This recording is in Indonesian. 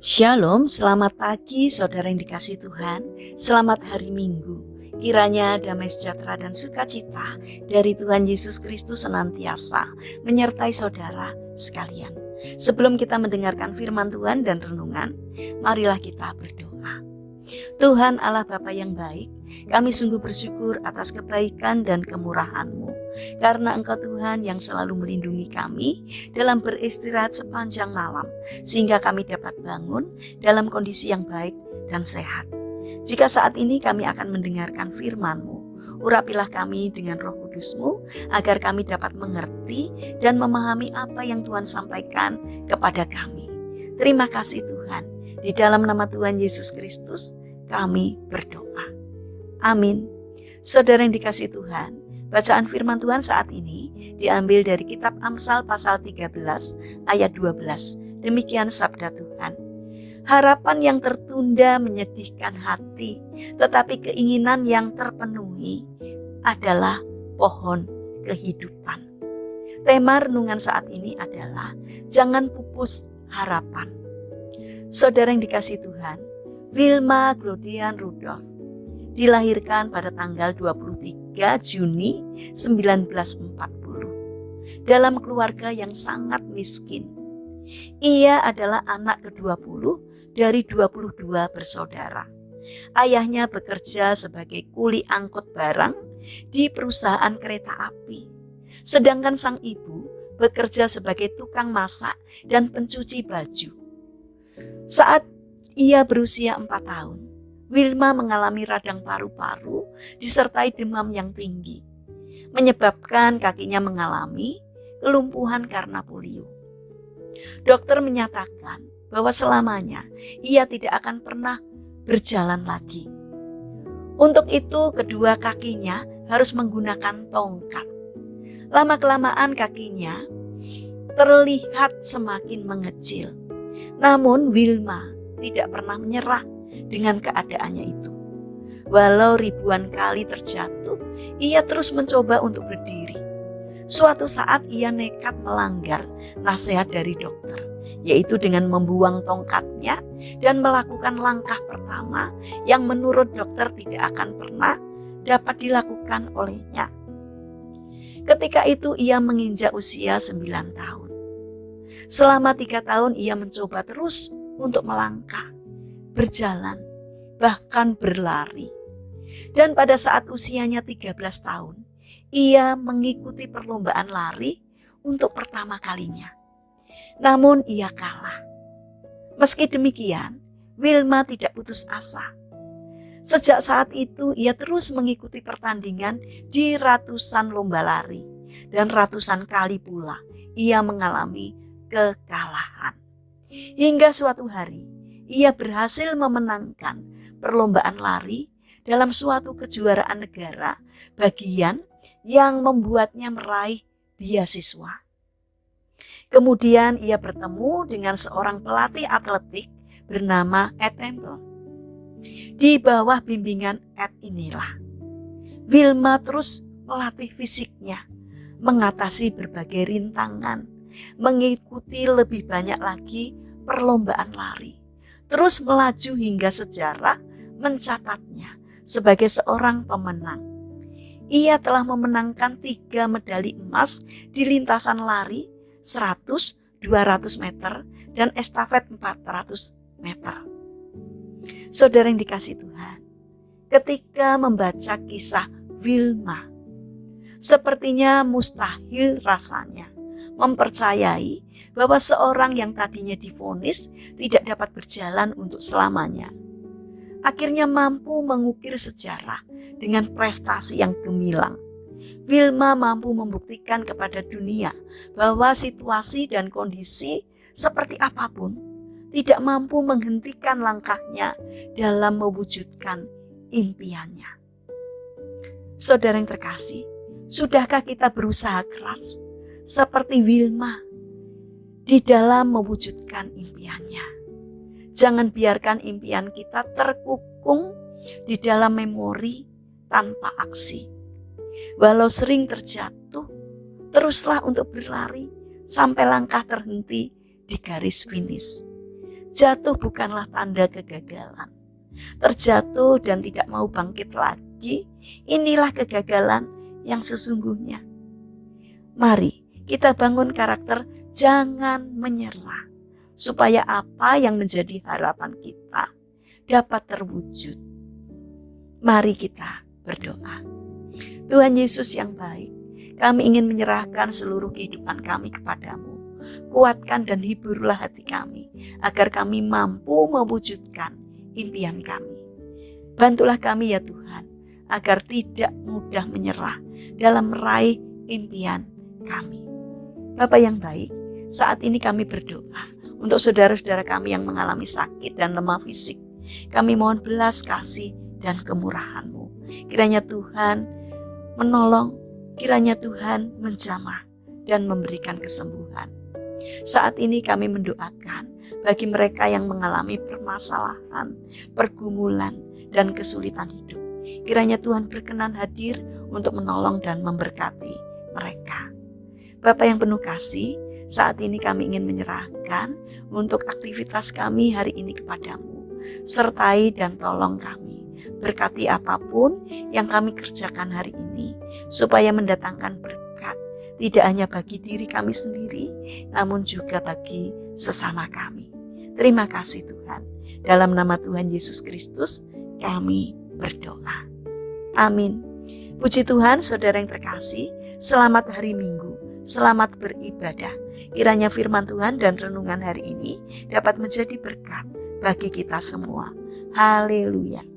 Shalom, selamat pagi saudara yang dikasihi Tuhan. Selamat hari Minggu. Kiranya damai sejahtera dan sukacita dari Tuhan Yesus Kristus senantiasa menyertai saudara sekalian. Sebelum kita mendengarkan firman Tuhan dan renungan, marilah kita berdoa. Tuhan Allah Bapa yang baik, kami sungguh bersyukur atas kebaikan dan kemurahan-Mu. Karena Engkau Tuhan yang selalu melindungi kami dalam beristirahat sepanjang malam, sehingga kami dapat bangun dalam kondisi yang baik dan sehat. Jika saat ini kami akan mendengarkan firman-Mu, urapilah kami dengan Roh Kudus-Mu, agar kami dapat mengerti dan memahami apa yang Tuhan sampaikan kepada kami. Terima kasih Tuhan. Di dalam nama Tuhan Yesus Kristus, kami berdoa. Amin. Saudara yang dikasihi Tuhan, bacaan firman Tuhan saat ini diambil dari kitab Amsal pasal 13 ayat 12. Demikian sabda Tuhan. Harapan yang tertunda menyedihkan hati, tetapi keinginan yang terpenuhi adalah pohon kehidupan. Tema renungan saat ini adalah jangan pupus harapan. Saudara yang dikasihi Tuhan, Wilma Glodian Rudolph dilahirkan pada tanggal 23 Juni 1940 dalam keluarga yang sangat miskin. Ia adalah anak ke-20 dari 22 bersaudara. Ayahnya bekerja sebagai kuli angkut barang di perusahaan kereta api, sedangkan sang ibu bekerja sebagai tukang masak dan pencuci baju. Saat ia berusia 4 tahun, Wilma mengalami radang paru-paru disertai demam yang tinggi, menyebabkan kakinya mengalami kelumpuhan karena polio. Dokter menyatakan bahwa selamanya ia tidak akan pernah berjalan lagi. Untuk itu kedua kakinya harus menggunakan tongkat. Lama-kelamaan kakinya terlihat semakin mengecil. Namun Wilma tidak pernah menyerah dengan keadaannya itu. Walau ribuan kali terjatuh, ia terus mencoba untuk berdiri. Suatu saat ia nekat melanggar nasihat dari dokter, yaitu dengan membuang tongkatnya dan melakukan langkah pertama yang menurut dokter tidak akan pernah dapat dilakukan olehnya. Ketika itu ia menginjak usia 9 tahun. Selama 3 tahun ia mencoba terus untuk melangkah, berjalan, bahkan berlari. Dan pada saat usianya 13 tahun, ia mengikuti perlombaan lari untuk pertama kalinya. Namun ia kalah. Meski demikian, Wilma tidak putus asa. Sejak saat itu ia terus mengikuti pertandingan di ratusan lomba lari. Dan ratusan kali pula ia mengalami kekalahan. Hingga suatu hari ia berhasil memenangkan perlombaan lari dalam suatu kejuaraan negara bagian yang membuatnya meraih beasiswa. Kemudian ia bertemu dengan seorang pelatih atletik bernama Ed Temple. Di bawah bimbingan Ed inilah Wilma terus melatih fisiknya, mengatasi berbagai rintangan, mengikuti lebih banyak lagi perlombaan lari, terus melaju hingga sejarah mencatatnya sebagai seorang pemenang. Ia telah memenangkan 3 medali emas di lintasan lari 100, 200 meter, dan estafet 400 meter. Saudara yang dikasihi Tuhan, ketika membaca kisah Wilma, sepertinya mustahil rasanya mempercayai bahwa seorang yang tadinya divonis tidak dapat berjalan untuk selamanya, akhirnya mampu mengukir sejarah dengan prestasi yang gemilang. Wilma mampu membuktikan kepada dunia bahwa situasi dan kondisi seperti apapun tidak mampu menghentikan langkahnya dalam mewujudkan impiannya. Saudara yang terkasih, sudahkah kita berusaha keras seperti Wilma di dalam mewujudkan impiannya? Jangan biarkan impian kita terkukung di dalam memori tanpa aksi. Walau sering terjatuh, teruslah untuk berlari sampai langkah terhenti di garis finish. Jatuh bukanlah tanda kegagalan. Terjatuh dan tidak mau bangkit lagi, inilah kegagalan yang sesungguhnya. Mari kita bangun karakter jangan menyerah, supaya apa yang menjadi harapan kita dapat terwujud. Mari kita berdoa. Tuhan Yesus yang baik, kami ingin menyerahkan seluruh kehidupan kami kepadamu. Kuatkan dan hiburlah hati kami, agar kami mampu mewujudkan impian kami. Bantulah kami ya Tuhan, agar tidak mudah menyerah dalam meraih impian kami. Bapa yang baik, saat ini kami berdoa untuk saudara-saudara kami yang mengalami sakit dan lemah fisik. Kami mohon belas kasih dan kemurahan-Mu. Kiranya Tuhan menolong, kiranya Tuhan menjamah dan memberikan kesembuhan. Saat ini kami mendoakan bagi mereka yang mengalami permasalahan, pergumulan, dan kesulitan hidup. Kiranya Tuhan berkenan hadir untuk menolong dan memberkati mereka. Bapa yang penuh kasih, saat ini kami ingin menyerahkan untuk aktivitas kami hari ini kepadamu. Sertai dan tolong kami. Berkati apapun yang kami kerjakan hari ini, supaya mendatangkan berkat, tidak hanya bagi diri kami sendiri, namun juga bagi sesama kami. Terima kasih Tuhan. Dalam nama Tuhan Yesus Kristus, kami berdoa. Amin. Puji Tuhan, saudara yang terkasih, selamat hari Minggu, selamat beribadah. Kiranya firman Tuhan dan renungan hari ini dapat menjadi berkat bagi kita semua. Haleluya.